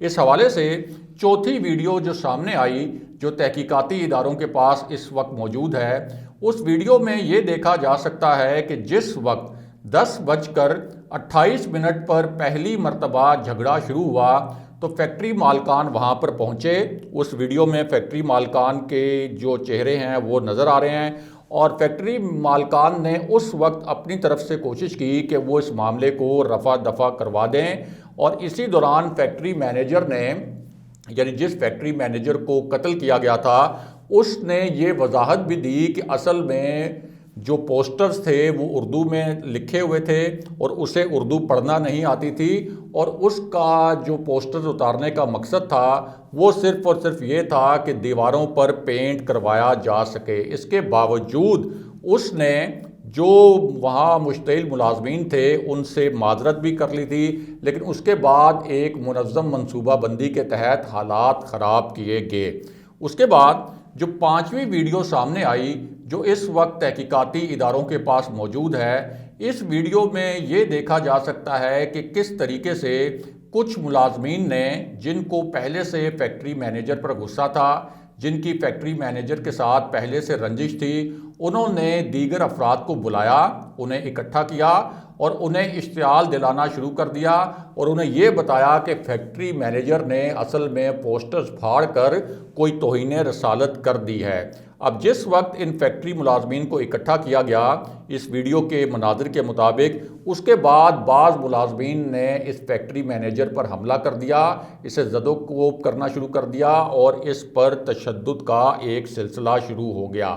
اس حوالے سے چوتھی ویڈیو جو سامنے آئی جو تحقیقاتی اداروں کے پاس اس وقت موجود ہے، اس ویڈیو میں یہ دیکھا جا سکتا ہے کہ جس وقت 10:28 پر پہلی مرتبہ جھگڑا شروع ہوا تو فیکٹری مالکان وہاں پر پہنچے۔ اس ویڈیو میں فیکٹری مالکان کے جو چہرے ہیں وہ نظر آ رہے ہیں، اور فیکٹری مالکان نے اس وقت اپنی طرف سے کوشش کی کہ وہ اس معاملے کو رفع دفع کروا دیں، اور اسی دوران فیکٹری مینیجر نے، یعنی جس فیکٹری مینیجر کو قتل کیا گیا تھا، اس نے یہ وضاحت بھی دی کہ اصل میں جو پوسٹرز تھے وہ اردو میں لکھے ہوئے تھے اور اسے اردو پڑھنا نہیں آتی تھی، اور اس کا جو پوسٹرز اتارنے کا مقصد تھا وہ صرف اور صرف یہ تھا کہ دیواروں پر پینٹ کروایا جا سکے۔ اس کے باوجود اس نے جو وہاں مشتعل ملازمین تھے ان سے معذرت بھی کر لی تھی، لیکن اس کے بعد ایک منظم منصوبہ بندی کے تحت حالات خراب کیے گئے۔ اس کے بعد جو پانچویں ویڈیو سامنے آئی جو اس وقت تحقیقاتی اداروں کے پاس موجود ہے، اس ویڈیو میں یہ دیکھا جا سکتا ہے کہ کس طریقے سے کچھ ملازمین نے، جن کو پہلے سے فیکٹری مینیجر پر غصہ تھا، جن کی فیکٹری مینیجر کے ساتھ پہلے سے رنجش تھی، انہوں نے دیگر افراد کو بلایا، انہیں اکٹھا کیا اور انہیں اشتعال دلانا شروع کر دیا، اور انہیں یہ بتایا کہ فیکٹری مینیجر نے اصل میں پوسٹرز پھاڑ کر کوئی توہین رسالت کر دی ہے۔ اب جس وقت ان فیکٹری ملازمین کو اکٹھا کیا گیا اس ویڈیو کے مناظر کے مطابق، اس کے بعد بعض ملازمین نے اس فیکٹری مینیجر پر حملہ کر دیا، اسے زد و کوب کرنا شروع کر دیا اور اس پر تشدد کا ایک سلسلہ شروع ہو گیا۔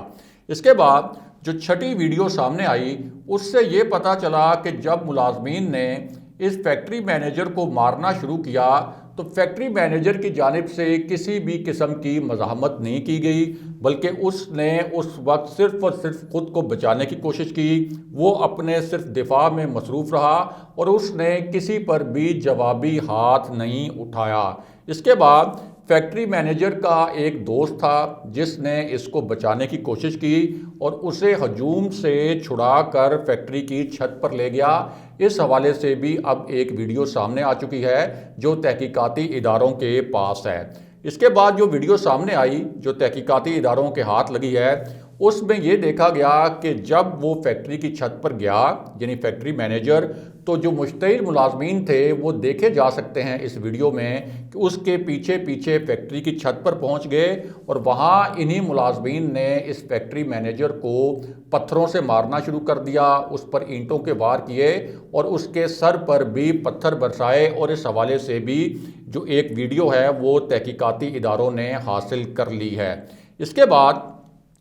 اس کے بعد جو چھٹی ویڈیو سامنے آئی اس سے یہ پتہ چلا کہ جب ملازمین نے اس فیکٹری مینیجر کو مارنا شروع کیا تو فیکٹری مینیجر کی جانب سے کسی بھی قسم کی مزاحمت نہیں کی گئی، بلکہ اس نے اس وقت صرف اور صرف خود کو بچانے کی کوشش کی۔ وہ اپنے صرف دفاع میں مصروف رہا اور اس نے کسی پر بھی جوابی ہاتھ نہیں اٹھایا۔ اس کے بعد فیکٹری مینیجر کا ایک دوست تھا جس نے اس کو بچانے کی کوشش کی اور اسے ہجوم سے چھڑا کر فیکٹری کی چھت پر لے گیا۔ اس حوالے سے بھی اب ایک ویڈیو سامنے آ چکی ہے جو تحقیقاتی اداروں کے پاس ہے۔ اس کے بعد جو ویڈیو سامنے آئی جو تحقیقاتی اداروں کے ہاتھ لگی ہے، اس میں یہ دیکھا گیا کہ جب وہ فیکٹری کی چھت پر گیا، یعنی فیکٹری مینیجر، تو جو مشتعل ملازمین تھے وہ دیکھے جا سکتے ہیں اس ویڈیو میں کہ اس کے پیچھے پیچھے فیکٹری کی چھت پر پہنچ گئے، اور وہاں انہی ملازمین نے اس فیکٹری مینیجر کو پتھروں سے مارنا شروع کر دیا، اس پر اینٹوں کے وار کیے اور اس کے سر پر بھی پتھر برسائے، اور اس حوالے سے بھی جو ایک ویڈیو ہے وہ تحقیقاتی اداروں نے حاصل کر لی ہے۔ اس کے بعد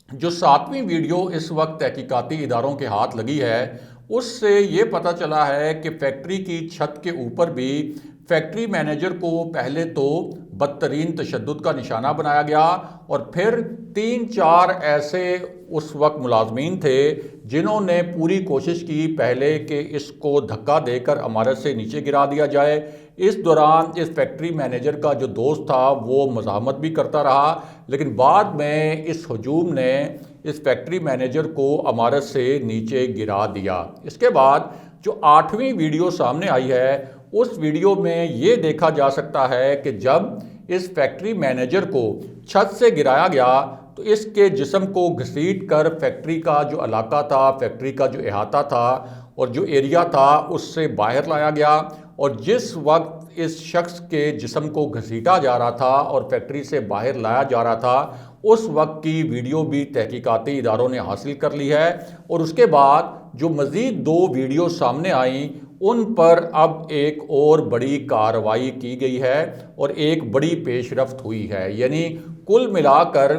جو ساتویں ویڈیو اس وقت تحقیقاتی اداروں کے ہاتھ لگی ہے، اس سے یہ پتہ چلا ہے کہ فیکٹری کی چھت کے اوپر بھی فیکٹری مینیجر کو پہلے تو بدترین تشدد کا نشانہ بنایا گیا، اور پھر 3-4 ایسے اس وقت ملازمین تھے جنہوں نے پوری کوشش کی پہلے کہ اس کو دھکا دے کر عمارت سے نیچے گرا دیا جائے۔ اس دوران اس فیکٹری مینیجر کا جو دوست تھا وہ مزاحمت بھی کرتا رہا، لیکن بعد میں اس ہجوم نے اس فیکٹری مینیجر کو عمارت سے نیچے گرا دیا۔ اس کے بعد جو 8ویں ویڈیو سامنے آئی ہے، اس ویڈیو میں یہ دیکھا جا سکتا ہے کہ جب اس فیکٹری مینیجر کو چھت سے گرایا گیا تو اس کے جسم کو گھسیٹ کر فیکٹری کا جو علاقہ تھا، فیکٹری کا جو احاطہ تھا اور جو ایریا تھا اس سے باہر لایا گیا، اور جس وقت اس شخص کے جسم کو گھسیٹا جا رہا تھا اور فیکٹری سے باہر لایا جا رہا تھا، اس وقت کی ویڈیو بھی تحقیقاتی اداروں نے حاصل کر لی ہے، اور اس کے بعد جو مزید 2 ویڈیو سامنے آئیں ان پر اب ایک اور بڑی کارروائی کی گئی ہے اور ایک بڑی پیش رفت ہوئی ہے۔ یعنی کل ملا کر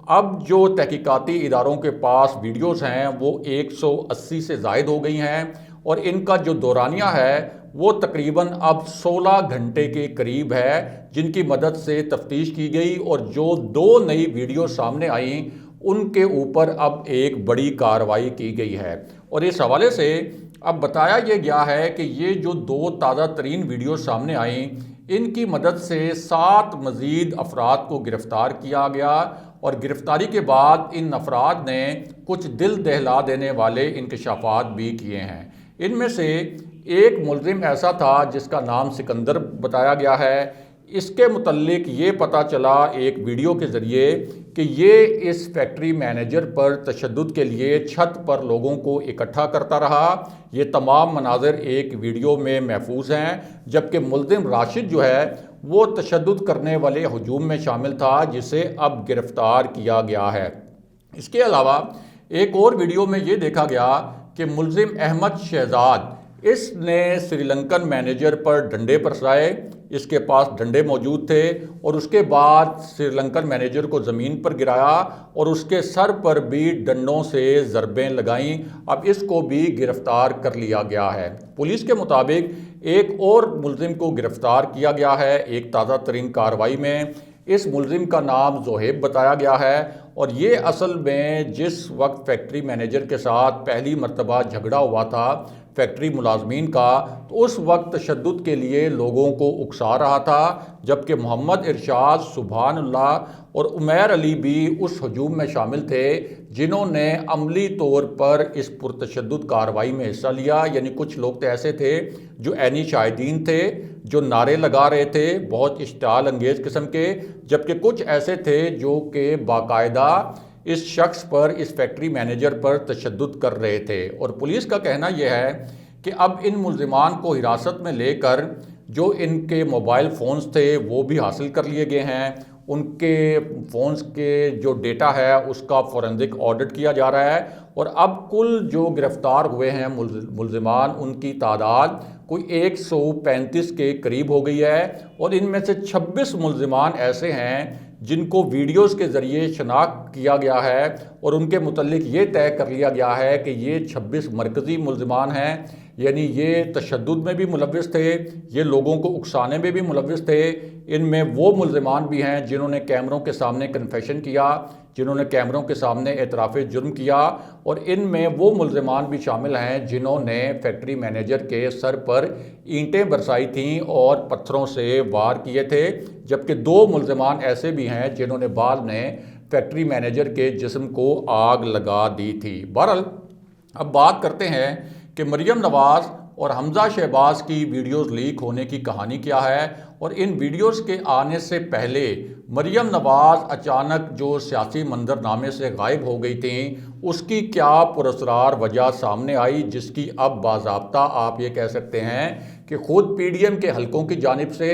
اب جو تحقیقاتی اداروں کے پاس ویڈیوز ہیں وہ 180 سے زائد ہو گئی ہیں، اور ان کا جو دورانیہ ہے وہ تقریباً اب 16 گھنٹے کے قریب ہے، جن کی مدد سے تفتیش کی گئی، اور جو 2 نئی ویڈیو سامنے آئیں ان کے اوپر اب ایک بڑی کارروائی کی گئی ہے۔ اور اس حوالے سے اب بتایا یہ گیا ہے کہ یہ جو 2 تازہ ترین ویڈیو سامنے آئیں ان کی مدد سے 7 مزید افراد کو گرفتار کیا گیا، اور گرفتاری کے بعد ان افراد نے کچھ دل دہلا دینے والے انکشافات بھی کیے ہیں۔ ان میں سے ایک ملزم ایسا تھا جس کا نام سکندر بتایا گیا ہے، اس کے متعلق یہ پتہ چلا ایک ویڈیو کے ذریعے کہ یہ اس فیکٹری مینیجر پر تشدد کے لیے چھت پر لوگوں کو اکٹھا کرتا رہا۔ یہ تمام مناظر ایک ویڈیو میں محفوظ ہیں، جبکہ ملزم راشد جو ہے وہ تشدد کرنے والے ہجوم میں شامل تھا، جسے اب گرفتار کیا گیا ہے۔ اس کے علاوہ ایک اور ویڈیو میں یہ دیکھا گیا کہ ملزم احمد شہزاد اس نے سری لنکن مینیجر پر ڈنڈے برسائے، اس کے پاس ڈنڈے موجود تھے، اور اس کے بعد سری لنکن مینیجر کو زمین پر گرایا اور اس کے سر پر بھی ڈنڈوں سے ضربیں لگائیں۔ اب اس کو بھی گرفتار کر لیا گیا ہے۔ پولیس کے مطابق ایک اور ملزم کو گرفتار کیا گیا ہے ایک تازہ ترین کارروائی میں۔ اس ملزم کا نام زہیب بتایا گیا ہے، اور یہ اصل میں جس وقت فیکٹری مینیجر کے ساتھ پہلی مرتبہ جھگڑا ہوا تھا فیکٹری ملازمین کا، تو اس وقت تشدد کے لیے لوگوں کو اکسا رہا تھا، جبکہ محمد ارشاد، سبحان اللہ اور عمیر علی بھی اس ہجوم میں شامل تھے جنہوں نے عملی طور پر اس پرتشدد کارروائی میں حصہ لیا۔ یعنی کچھ لوگ تو ایسے تھے جو عینی شاہدین تھے، جو نعرے لگا رہے تھے بہت اشتعال انگیز قسم کے، جبکہ کچھ ایسے تھے جو کہ باقاعدہ اس شخص پر، اس فیکٹری مینیجر پر تشدد کر رہے تھے۔ اور پولیس کا کہنا یہ ہے کہ اب ان ملزمان کو حراست میں لے کر جو ان کے موبائل فونز تھے وہ بھی حاصل کر لیے گئے ہیں، ان کے فونز کے جو ڈیٹا ہے اس کا فورنزک آڈٹ کیا جا رہا ہے، اور اب کل جو گرفتار ہوئے ہیں ملزمان ان کی تعداد کوئی 135 کے قریب ہو گئی ہے، اور ان میں سے 26 ملزمان ایسے ہیں جن کو ویڈیوز کے ذریعے شناخت کیا گیا ہے، اور ان کے متعلق یہ طے کر لیا گیا ہے کہ یہ 26 مرکزی ملزمان ہیں، یعنی یہ تشدد میں بھی ملوث تھے، یہ لوگوں کو اکسانے میں بھی ملوث تھے۔ ان میں وہ ملزمان بھی ہیں جنہوں نے کیمروں کے سامنے کنفیشن کیا، جنہوں نے کیمروں کے سامنے اعتراف جرم کیا، اور ان میں وہ ملزمان بھی شامل ہیں جنہوں نے فیکٹری مینیجر کے سر پر اینٹیں برسائی تھیں اور پتھروں سے وار کیے تھے، جبکہ 2 ملزمان ایسے بھی ہیں جنہوں نے بعد میں فیکٹری مینیجر کے جسم کو آگ لگا دی تھی۔ بہرحال اب بات کرتے ہیں کہ مریم نواز اور حمزہ شہباز کی ویڈیوز لیک ہونے کی کہانی کیا ہے، اور ان ویڈیوز کے آنے سے پہلے مریم نواز اچانک جو سیاسی منظرنامے سے غائب ہو گئی تھیں، اس کی کیا پراسرار وجہ سامنے آئی، جس کی اب باضابطہ آپ یہ کہہ سکتے ہیں کہ خود پی ڈی ایم کے حلقوں کی جانب سے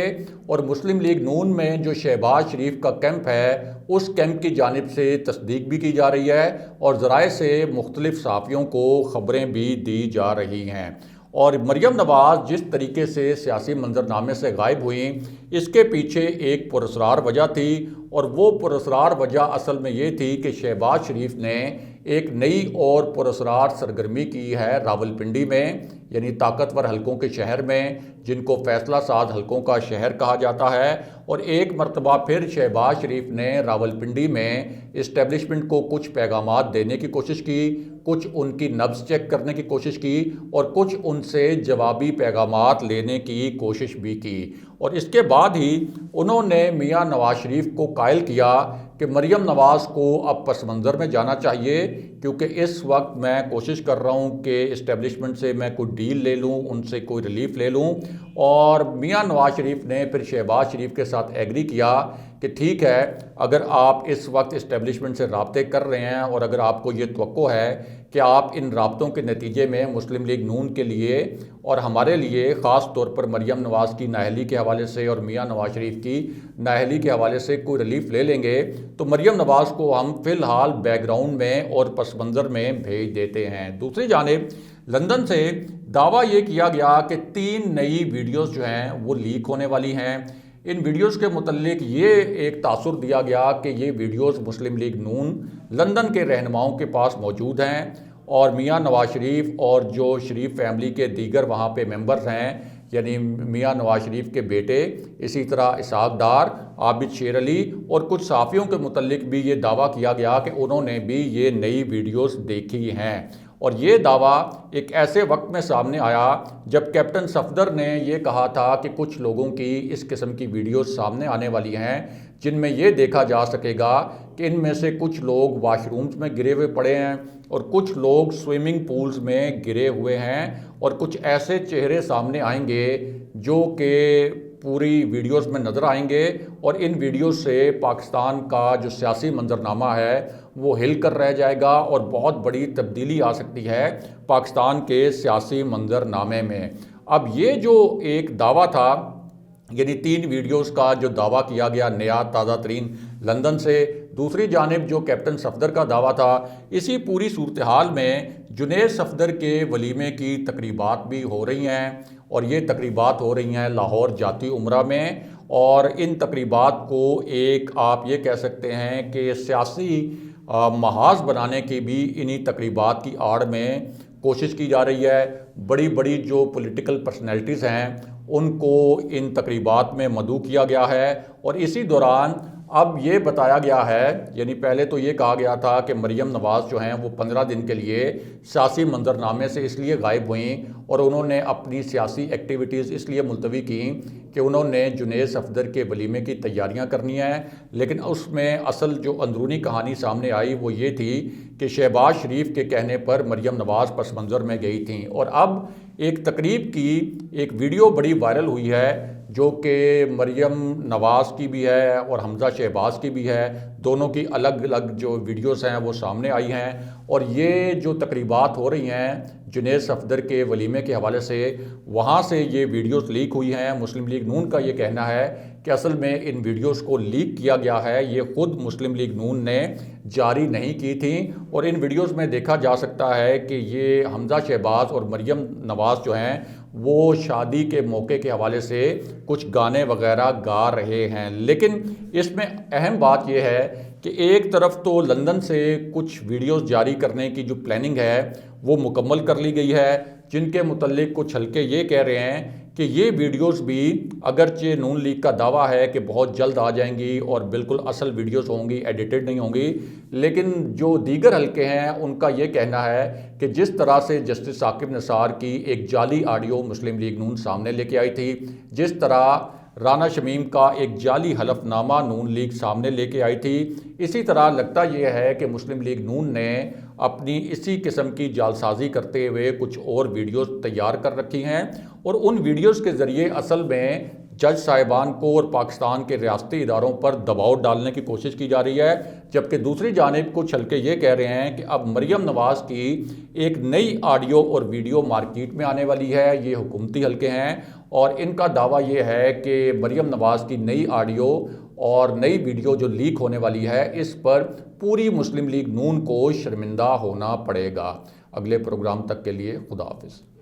اور مسلم لیگ نون میں جو شہباز شریف کا کیمپ ہے اس کیمپ کی جانب سے تصدیق بھی کی جا رہی ہے، اور ذرائع سے مختلف صحافیوں کو خبریں بھی دی جا رہی ہیں۔ اور مریم نواز جس طریقے سے سیاسی منظرنامے سے غائب ہوئیں، اس کے پیچھے ایک پراسرار وجہ تھی، اور وہ پراسرار وجہ اصل میں یہ تھی کہ شہباز شریف نے ایک نئی اور پراسرار سرگرمی کی ہے راولپنڈی میں، یعنی طاقتور حلقوں کے شہر میں، جن کو فیصلہ ساز حلقوں کا شہر کہا جاتا ہے۔ اور ایک مرتبہ پھر شہباز شریف نے راولپنڈی میں اسٹیبلشمنٹ کو کچھ پیغامات دینے کی کوشش کی، کچھ ان کی نبض چیک کرنے کی کوشش کی، اور کچھ ان سے جوابی پیغامات لینے کی کوشش بھی کی۔ اور اس کے بعد ہی انہوں نے میاں نواز شریف کو قائل کیا کہ مریم نواز کو اب پس منظر میں جانا چاہیے، کیونکہ اس وقت میں کوشش کر رہا ہوں کہ اسٹیبلشمنٹ سے میں کوئی ڈیل لے لوں، ان سے کوئی ریلیف لے لوں۔ اور میاں نواز شریف نے پھر شہباز شریف کے ساتھ ایگری کیا کہ ٹھیک ہے، اگر آپ اس وقت اسٹیبلشمنٹ سے رابطے کر رہے ہیں، اور اگر آپ کو یہ توقع ہے کہ آپ ان رابطوں کے نتیجے میں مسلم لیگ نون کے لیے اور ہمارے لیے خاص طور پر مریم نواز کی نااہلی کے حوالے سے اور میاں نواز شریف کی نااہلی کے حوالے سے کوئی ریلیف لے لیں گے، تو مریم نواز کو ہم فی الحال بیک گراؤنڈ میں اور پس منظر میں بھیج دیتے ہیں۔ دوسری جانب لندن سے دعویٰ یہ کیا گیا کہ 3 نئی ویڈیوز جو ہیں وہ لیک ہونے والی ہیں۔ ان ویڈیوز کے متعلق یہ ایک تاثر دیا گیا کہ یہ ویڈیوز مسلم لیگ نون لندن کے رہنماؤں کے پاس موجود ہیں، اور میاں نواز شریف اور جو شریف فیملی کے دیگر وہاں پہ ممبرز ہیں، یعنی میاں نواز شریف کے بیٹے، اسی طرح اسحاق ڈار، عابد شیر علی اور کچھ صحافیوں کے متعلق بھی یہ دعویٰ کیا گیا کہ انہوں نے بھی یہ نئی ویڈیوز دیکھی ہیں۔ اور یہ دعویٰ ایک ایسے وقت میں سامنے آیا جب کیپٹن صفدر نے یہ کہا تھا کہ کچھ لوگوں کی اس قسم کی ویڈیوز سامنے آنے والی ہیں جن میں یہ دیکھا جا سکے گا کہ ان میں سے کچھ لوگ واش رومز میں گرے ہوئے پڑے ہیں، اور کچھ لوگ سوئمنگ پولز میں گرے ہوئے ہیں، اور کچھ ایسے چہرے سامنے آئیں گے جو کہ پوری ویڈیوز میں نظر آئیں گے، اور ان ویڈیوز سے پاکستان کا جو سیاسی منظرنامہ ہے وہ ہل کر رہ جائے گا، اور بہت بڑی تبدیلی آ سکتی ہے پاکستان کے سیاسی منظرنامے میں۔ اب یہ جو ایک دعویٰ تھا، یعنی 3 ویڈیوز کا جو دعویٰ کیا گیا نیا تازہ ترین لندن سے، دوسری جانب جو کیپٹن صفدر کا دعویٰ تھا، اسی پوری صورتحال میں جنید صفدر کے ولیمے کی تقریبات بھی ہو رہی ہیں، اور یہ تقریبات ہو رہی ہیں لاہور جاتی عمرہ میں، اور ان تقریبات کو ایک آپ یہ کہہ سکتے ہیں کہ سیاسی محاذ بنانے کی بھی انہی تقریبات کی آڑ میں کوشش کی جا رہی ہے۔ بڑی بڑی جو پولیٹیکل پرسنالٹیز ہیں ان کو ان تقریبات میں مدعو کیا گیا ہے، اور اسی دوران اب یہ بتایا گیا ہے، یعنی پہلے تو یہ کہا گیا تھا کہ مریم نواز جو ہیں وہ 15 دن کے لیے سیاسی منظرنامے سے اس لیے غائب ہوئیں، اور انہوں نے اپنی سیاسی ایکٹیویٹیز اس لیے ملتوی کیں کہ انہوں نے جنید صفدر کے ولیمے کی تیاریاں کرنی ہیں۔ لیکن اس میں اصل جو اندرونی کہانی سامنے آئی وہ یہ تھی کہ شہباز شریف کے کہنے پر مریم نواز پس منظر میں گئی تھیں، اور اب ایک تقریب کی ایک ویڈیو بڑی وائرل ہوئی ہے جو کہ مریم نواز کی بھی ہے اور حمزہ شہباز کی بھی ہے، دونوں کی الگ الگ جو ویڈیوز ہیں وہ سامنے آئی ہیں، اور یہ جو تقریبات ہو رہی ہیں جنید صفدر کے ولیمے کے حوالے سے، وہاں سے یہ ویڈیوز لیک ہوئی ہیں۔ مسلم لیگ نون کا یہ کہنا ہے کہ اصل میں ان ویڈیوز کو لیک کیا گیا ہے، یہ خود مسلم لیگ نون نے جاری نہیں کی تھیں، اور ان ویڈیوز میں دیکھا جا سکتا ہے کہ یہ حمزہ شہباز اور مریم نواز جو ہیں وہ شادی کے موقع کے حوالے سے کچھ گانے وغیرہ گا رہے ہیں۔ لیکن اس میں اہم بات یہ ہے کہ ایک طرف تو لندن سے کچھ ویڈیوز جاری کرنے کی جو پلاننگ ہے وہ مکمل کر لی گئی ہے، جن کے متعلق کچھ حلقے یہ کہہ رہے ہیں کہ یہ ویڈیوز بھی اگرچہ نون لیگ کا دعویٰ ہے کہ بہت جلد آ جائیں گی اور بالکل اصل ویڈیوز ہوں گی، ایڈیٹڈ نہیں ہوں گی، لیکن جو دیگر حلقے ہیں ان کا یہ کہنا ہے کہ جس طرح سے جسٹس ثاقب نثار کی ایک جعلی آڈیو مسلم لیگ نون سامنے لے کے آئی تھی، جس طرح رانا شمیم کا ایک جعلی حلف نامہ نون لیگ سامنے لے کے آئی تھی، اسی طرح لگتا یہ ہے کہ مسلم لیگ نون نے اپنی اسی قسم کی جعلسازی کرتے ہوئے کچھ اور ویڈیوز تیار کر رکھی ہیں، اور ان ویڈیوز کے ذریعے اصل میں جج صاحبان کو اور پاکستان کے ریاستی اداروں پر دباؤ ڈالنے کی کوشش کی جا رہی ہے، جبکہ دوسری جانب کچھ حلقے یہ کہہ رہے ہیں کہ اب مریم نواز کی ایک نئی آڈیو اور ویڈیو مارکیٹ میں آنے والی ہے۔ یہ حکومتی حلقے ہیں، اور ان کا دعویٰ یہ ہے کہ مریم نواز کی نئی آڈیو اور نئی ویڈیو جو لیک ہونے والی ہے اس پر پوری مسلم لیگ نون کو شرمندہ ہونا پڑے گا۔ اگلے پروگرام تک کے لیے خدا حافظ۔